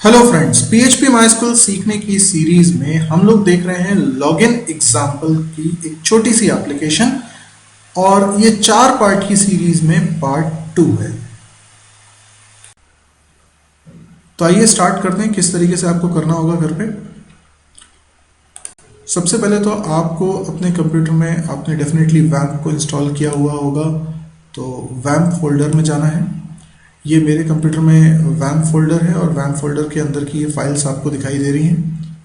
Hello friends, PHP MySQL सीखने की series में हम लोग देख रहे हैं लॉगिन एग्जाम्पल की एक छोटी सी एप्लीकेशन। और ये 4 पार्ट की सीरीज में पार्ट 2 है। तो आइए स्टार्ट करते हैं किस तरीके से आपको करना होगा घर पे। सबसे पहले तो आपको अपने कंप्यूटर में आपने डेफिनेटली वैम्प को इंस्टॉल किया हुआ होगा, तो वैम्प फोल्डर में जाना है। ये मेरे कंप्यूटर में वैम्प फोल्डर है और वैम्प फोल्डर के अंदर की ये फाइल्स आपको दिखाई दे रही हैं।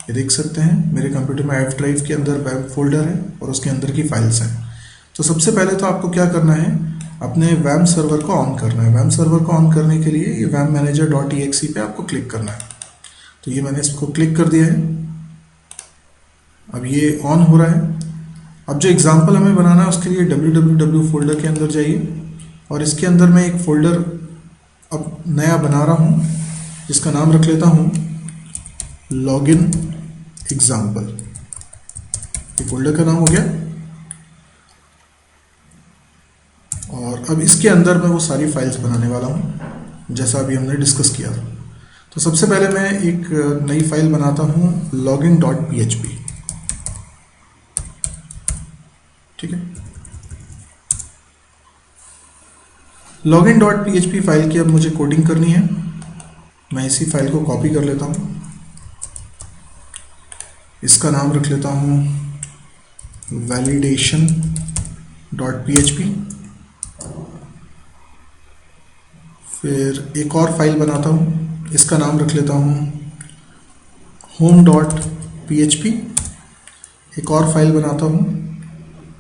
ये देख सकते हैं मेरे कंप्यूटर में एफ ड्राइव के अंदर वैम्प फोल्डर है और उसके अंदर की फाइल्स हैं। तो सबसे पहले तो आपको क्या करना है, अपने वैम्प सर्वर को ऑन करना है। वैम्प सर्वर को ऑन करने के लिए ये वैम्प मैनेजर .exe पे आपको क्लिक करना है। तो ये मैंने इसको क्लिक कर दिया है, अब ये ऑन हो रहा है। अब जो एग्जाम्पल हमें बनाना है उसके लिए www फोल्डर के अंदर जाइए और इसके अंदर मैं एक फोल्डर अब नया बना रहा हूँ जिसका नाम रख लेता हूँ लॉगिन एग्जाम्पल। ये फोल्डर का नाम हो गया। और अब इसके अंदर मैं वो सारी फाइल्स बनाने वाला हूँ जैसा अभी हमने डिस्कस किया था। तो सबसे पहले मैं एक नई फाइल बनाता हूँ login.php। ठीक है, login.php फाइल की अब मुझे कोडिंग करनी है। मैं इसी फाइल को कॉपी कर लेता हूँ, इसका नाम रख लेता हूँ validation.php। फिर एक और फाइल बनाता हूँ, इसका नाम रख लेता हूँ home.php। एक और फाइल बनाता हूँ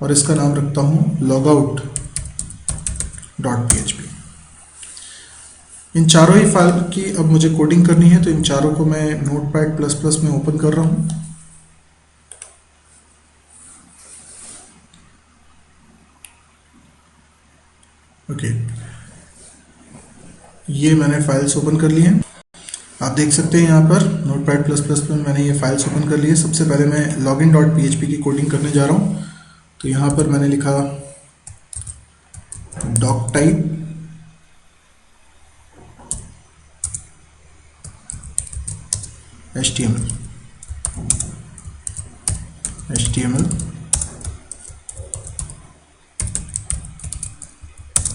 और इसका नाम रखता हूँ logout.php। इन चारों ही फाइल की अब मुझे कोडिंग करनी है, तो इन चारों को मैं Notepad++ में ओपन कर रहा हूँ। ओके, ये मैंने फाइल्स ओपन कर ली हैं। आप देख सकते हैं यहाँ पर Notepad++ में मैंने ये फाइल्स ओपन कर ली है। सबसे पहले मैं login.php की कोडिंग करने जा रहा हूँ। तो यहाँ पर मैंने लिखा doc type HTML।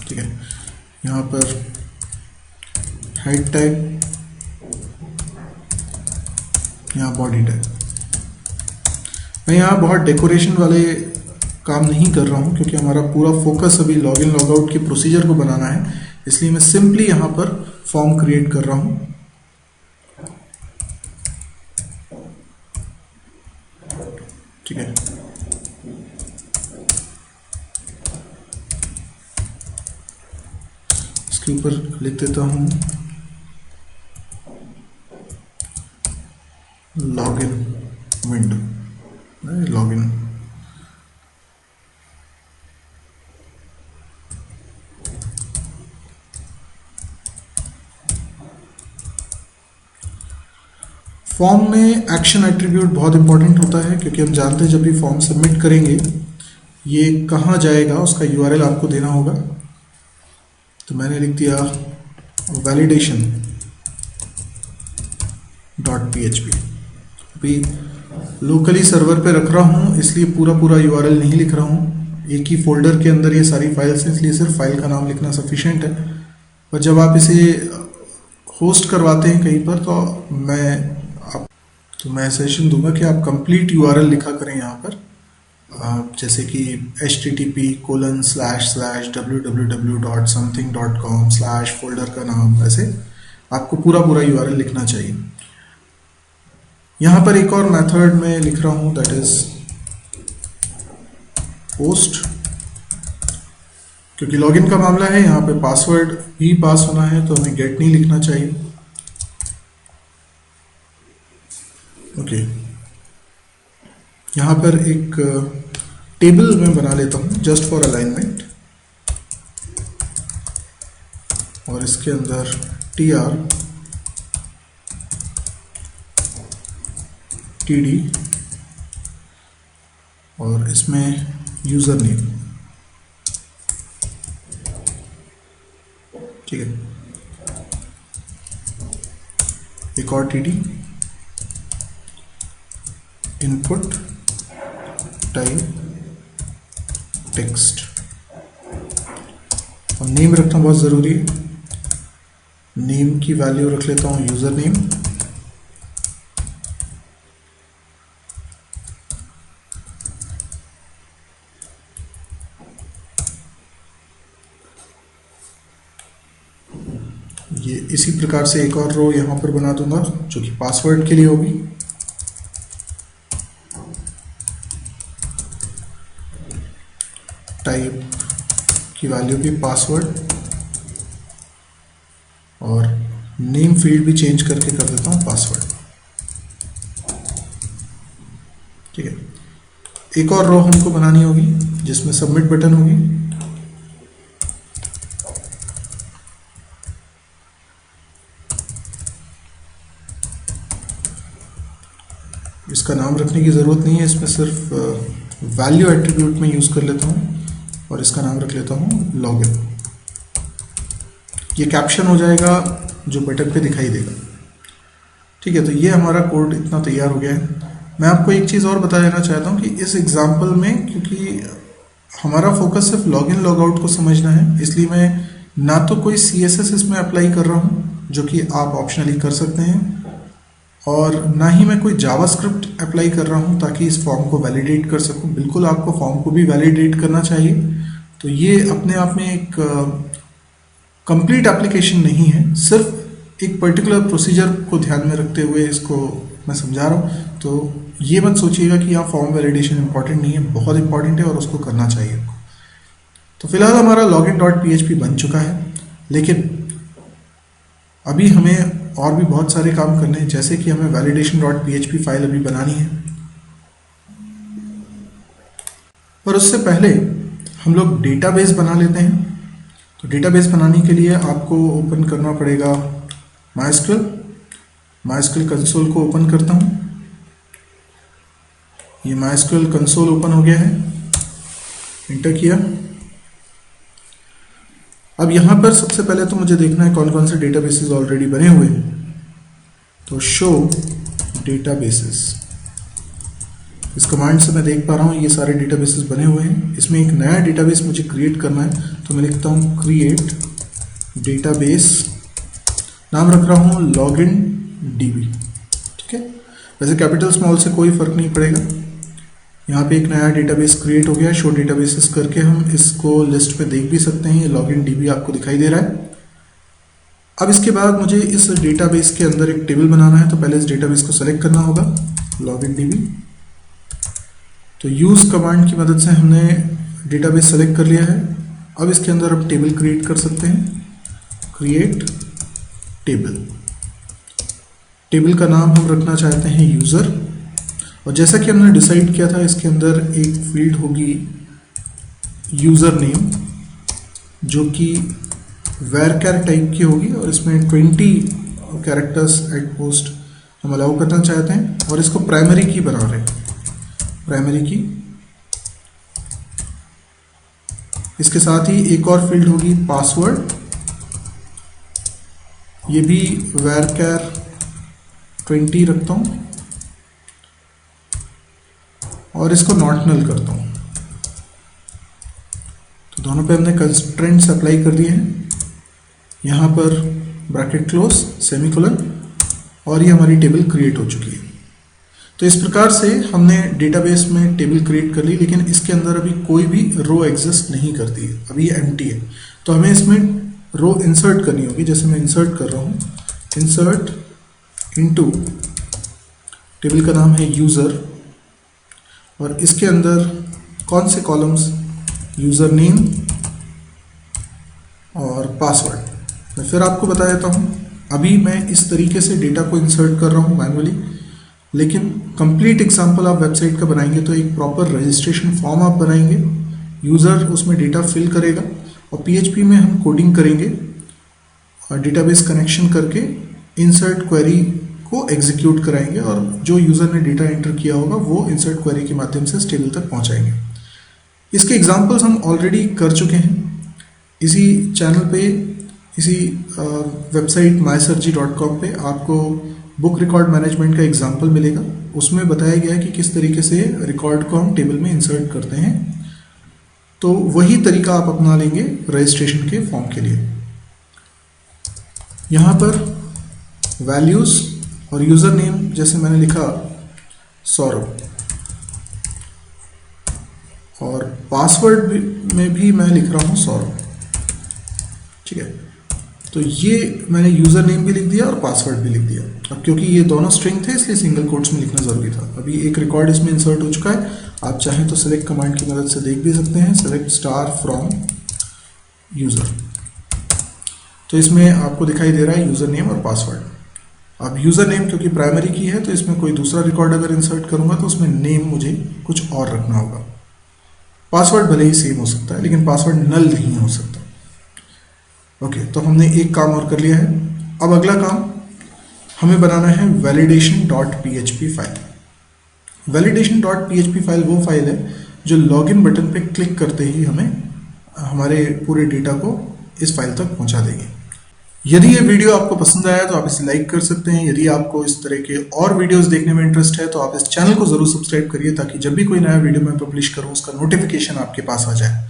ठीक है, यहाँ पर हाइट टैग, यहाँ बॉडी टैग। मैं यहाँ बहुत डेकोरेशन वाले काम नहीं कर रहा हूँ क्योंकि हमारा पूरा फोकस अभी लॉगिन लॉगआउट के प्रोसीजर को बनाना है, इसलिए मैं सिंपली यहाँ पर फॉर्म क्रिएट कर रहा हूँ। ठीक है, इसके ऊपर लिख देता हूँ लॉगिन विंडो, लॉगिन। फॉर्म में एक्शन एट्रीब्यूट बहुत इंपॉर्टेंट होता है क्योंकि हम जानते हैं जब भी फॉर्म सबमिट करेंगे ये कहाँ जाएगा, उसका URL आपको देना होगा। तो मैंने लिख दिया validation.php। अभी लोकली सर्वर पे रख रहा हूँ इसलिए पूरा URL नहीं लिख रहा हूँ, एक ही फोल्डर के अंदर ये सारी फाइल्स हैं इसलिए सिर्फ फाइल का नाम लिखना सफिशेंट है। और जब आप इसे होस्ट करवाते हैं कहीं पर तो मैं सजेशन दूंगा कि आप कंप्लीट URL लिखा करें यहाँ पर, जैसे कि http://www.something.com/ फोल्डर का नाम, ऐसे आपको पूरा URL लिखना चाहिए। यहाँ पर एक और मेथड में लिख रहा हूँ, दैट इज पोस्ट, क्योंकि लॉगिन का मामला है। यहाँ पे पासवर्ड भी पास होना है तो हमें गेट नहीं लिखना चाहिए। ओके, यहाँ पर एक टेबल में बना लेता हूँ जस्ट फॉर अलाइनमेंट, और इसके अंदर tr td और इसमें यूजर नेम। ठीक है, एक और टीडी, इनपुट टाइप टेक्स्ट, और नेम रखना बहुत ज़रूरी है। नेम की वैल्यू रख लेता हूँ यूज़र नेम, ये इसी प्रकार से एक और रो यहाँ पर बना दूंगा जो कि पासवर्ड के लिए होगी। टाइप की वैल्यू भी पासवर्ड, और नेम फील्ड भी चेंज करके कर देता हूँ पासवर्ड। ठीक है, एक और रो हमको बनानी होगी जिसमें सबमिट बटन होगी। इसका नाम रखने की ज़रूरत नहीं है, इसमें सिर्फ वैल्यू एट्रीब्यूट में यूज़ कर लेता हूँ और इसका नाम रख लेता हूँ लॉगिन। ये कैप्शन हो जाएगा जो बटन पे दिखाई देगा। ठीक है, तो ये हमारा कोड इतना तैयार हो गया है। मैं आपको एक चीज़ और बता देना चाहता हूँ कि इस एग्जाम्पल में, क्योंकि हमारा फोकस सिर्फ लॉगिन लॉगआउट को समझना है, इसलिए मैं ना तो कोई CSS इसमें अप्लाई कर रहा हूँ जो कि आप ऑप्शनली कर सकते हैं, और ना ही मैं कोई जावास्क्रिप्ट अप्लाई कर रहा हूँ ताकि इस फॉर्म को वैलिडेट कर सकूँ। बिल्कुल आपको फॉर्म को भी वैलिडेट करना चाहिए। तो ये अपने आप में एक कंप्लीट एप्लीकेशन नहीं है, सिर्फ एक पर्टिकुलर प्रोसीजर को ध्यान में रखते हुए इसको मैं समझा रहा हूँ। तो ये मत सोचिएगा कि यहाँ फॉर्म वैलिडेशन इंपॉर्टेंट नहीं है, बहुत इंपॉर्टेंट है और उसको करना चाहिए। तो फिलहाल हमारा login.php बन चुका है, लेकिन अभी हमें और भी बहुत सारे काम करने हैं, जैसे कि हमें validation.php फाइल अभी बनानी है। पर उससे पहले हम लोग डेटाबेस बना लेते हैं। तो डेटाबेस बनाने के लिए आपको ओपन करना पड़ेगा MySQL कंसोल को ओपन करता हूँ। ये MySQL कंसोल ओपन हो गया है, इंटर किया। अब यहाँ पर सबसे पहले तो मुझे देखना है कौन कौन से डेटाबेसेस ऑलरेडी बने हुए हैं। तो शो डेटाबेसेस, इस कमांड से मैं देख पा रहा हूँ ये सारे डेटाबेसेस बने हुए हैं। इसमें एक नया डेटाबेस मुझे क्रिएट करना है, तो मैं लिखता हूँ क्रिएट डेटाबेस, नाम रख रहा हूँ लॉगिन DB। ठीक है, वैसे कैपिटल स्मॉल से कोई फर्क नहीं पड़ेगा। यहाँ पे एक नया डेटाबेस क्रिएट हो गया है। शो डेटाबेसेस करके हम इसको लिस्ट में देख भी सकते हैं। ये लॉगिन DB आपको दिखाई दे रहा है। अब इसके बाद मुझे इस डेटाबेस के अंदर एक टेबल बनाना है, तो पहले इस डेटाबेस को सेलेक्ट करना होगा, लॉगिन DB। तो यूज कमांड की मदद से हमने डेटाबेस सेलेक्ट कर लिया है। अब इसके अंदर हम टेबल क्रिएट कर सकते हैं, क्रिएट टेबल। टेबल का नाम हम रखना चाहते हैं यूजर, और जैसा कि हमने डिसाइड किया था इसके अंदर एक फील्ड होगी यूजर नेम, जो कि varchar टाइप की होगी, और इसमें 20 कैरेक्टर्स एट पोस्ट हम अलाउ करना चाहते हैं, और इसको प्राइमरी की बना रहे हैं, प्राइमरी की। इसके साथ ही एक और फील्ड होगी पासवर्ड, ये भी varchar 20 रखता हूं और इसको नॉट नल करता हूं। तो दोनों पे हमने कंस्ट्रेंट्स अप्लाई कर दिए हैं। यहाँ पर ब्रैकेट क्लोज, सेमीकोलन, और ये हमारी टेबल क्रिएट हो चुकी है। तो इस प्रकार से हमने डेटाबेस में टेबल क्रिएट कर ली, लेकिन इसके अंदर अभी कोई भी रो एग्जिस्ट नहीं करती है, अभी ये एम्प्टी है। तो हमें इसमें रो इंसर्ट करनी होगी। जैसे मैं इंसर्ट कर रहा हूँ, इंसर्ट इनटू, टेबल का नाम है यूज़र, और इसके अंदर कौन से कॉलम्स, यूज़र नेम और पासवर्ड। मैं फिर आपको बता देता हूँ, अभी मैं इस तरीके से डेटा को इंसर्ट कर रहा हूँ मैनुअली, लेकिन कंप्लीट एग्जांपल आप वेबसाइट का बनाएंगे तो एक प्रॉपर रजिस्ट्रेशन फॉर्म आप बनाएंगे, यूज़र उसमें डेटा फिल करेगा, और PHP में हम कोडिंग करेंगे और डेटाबेस कनेक्शन करके इंसर्ट क्वेरी को एग्जीक्यूट कराएंगे, और जो यूज़र ने डेटा एंटर किया होगा वो इंसर्ट क्वेरी के माध्यम से इस टेबल तक पहुँचाएंगे। इसके एग्जाम्पल्स हम ऑलरेडी कर चुके हैं इसी चैनल पे, इसी वेबसाइट mysearch.com पे आपको बुक रिकॉर्ड मैनेजमेंट का एग्जाम्पल मिलेगा, उसमें बताया गया है कि किस तरीके से रिकॉर्ड को हम टेबल में इंसर्ट करते हैं। तो वही तरीका आप अपना लेंगे रजिस्ट्रेशन के फॉर्म के लिए। यहाँ पर वैल्यूज़ और यूज़र नेम जैसे मैंने लिखा सौरभ, और पासवर्ड में भी मैं लिख रहा हूँ सौरभ, ठीक है। तो ये मैंने यूज़र नेम भी लिख दिया और पासवर्ड भी लिख दिया। अब क्योंकि ये दोनों स्ट्रिंग थे इसलिए सिंगल कोट्स में लिखना ज़रूरी था। अभी एक रिकॉर्ड इसमें इंसर्ट हो चुका है। आप चाहें तो सेलेक्ट कमांड की मदद से देख भी सकते हैं, सेलेक्ट स्टार फ्रॉम यूज़र। तो इसमें आपको दिखाई दे रहा है यूज़र नेम और पासवर्ड। अब यूज़र नेम क्योंकि प्राइमरी की है तो इसमें कोई दूसरा रिकॉर्ड अगर इंसर्ट करूँगा तो उसमें नेम मुझे कुछ और रखना होगा। पासवर्ड भले ही सेम हो सकता है लेकिन पासवर्ड नल नहीं हो सकता। ओके, तो हमने एक काम और कर लिया है। अब अगला काम हमें बनाना है validation.php फाइल। validation.php फाइल वो फाइल है जो लॉगिन बटन पे क्लिक करते ही हमें हमारे पूरे डेटा को इस फाइल तक पहुंचा देगी। यदि ये वीडियो आपको पसंद आया तो आप इसे लाइक कर सकते हैं। यदि आपको इस तरह के और वीडियोस देखने में इंटरेस्ट है तो आप इस चैनल को जरूर सब्सक्राइब करिए ताकि जब भी कोई नया वीडियो मैं पब्लिश करूं उसका नोटिफिकेशन आपके पास आ जाए।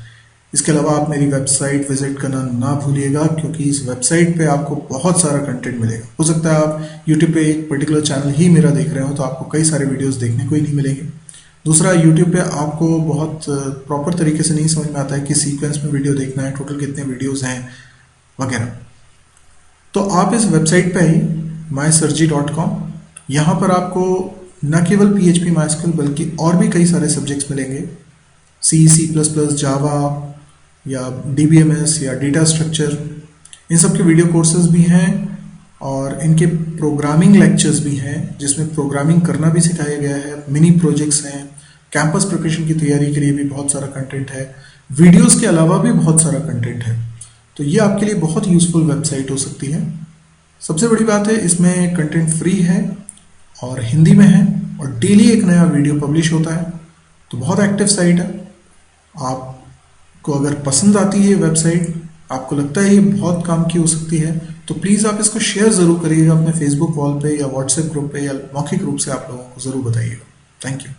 इसके अलावा आप मेरी वेबसाइट विजिट करना ना भूलिएगा क्योंकि इस वेबसाइट पे आपको बहुत सारा कंटेंट मिलेगा। हो सकता है आप यूट्यूब पे एक पर्टिकुलर चैनल ही मेरा देख रहे हो तो आपको कई सारे वीडियोस देखने को ही नहीं मिलेंगे। दूसरा, यूट्यूब पे आपको बहुत प्रॉपर तरीके से नहीं समझ में आता है कि सीक्वेंस में वीडियो देखना है, टोटल कितने वीडियोज़ हैं वगैरह। तो आप इस वेबसाइट पे ही mysurgy.com, यहाँ पर आपको न केवल PHP MySQL बल्कि और भी कई सारे सब्जेक्ट्स मिलेंगे, C++, जावा या DBMS या डेटा स्ट्रक्चर, इन सब के वीडियो कोर्सेज भी हैं और इनके प्रोग्रामिंग लेक्चर्स भी हैं जिसमें प्रोग्रामिंग करना भी सिखाया गया है। मिनी प्रोजेक्ट्स हैं, कैंपस प्रिपरेशन की तैयारी के लिए भी बहुत सारा कंटेंट है, वीडियोस के अलावा भी बहुत सारा कंटेंट है। तो ये आपके लिए बहुत यूजफुल वेबसाइट हो सकती है। सबसे बड़ी बात है इसमें कंटेंट फ्री है और हिंदी में है और डेली एक नया वीडियो पब्लिश होता है। तो बहुत एक्टिव साइट है। आपको अगर पसंद आती है ये वेबसाइट, आपको लगता है ये बहुत काम की हो सकती है, तो प्लीज़ आप इसको शेयर ज़रूर करिएगा अपने फेसबुक वॉल पे या व्हाट्सएप ग्रुप पे या मौखिक रूप से आप लोगों को ज़रूर बताइएगा। Thank you.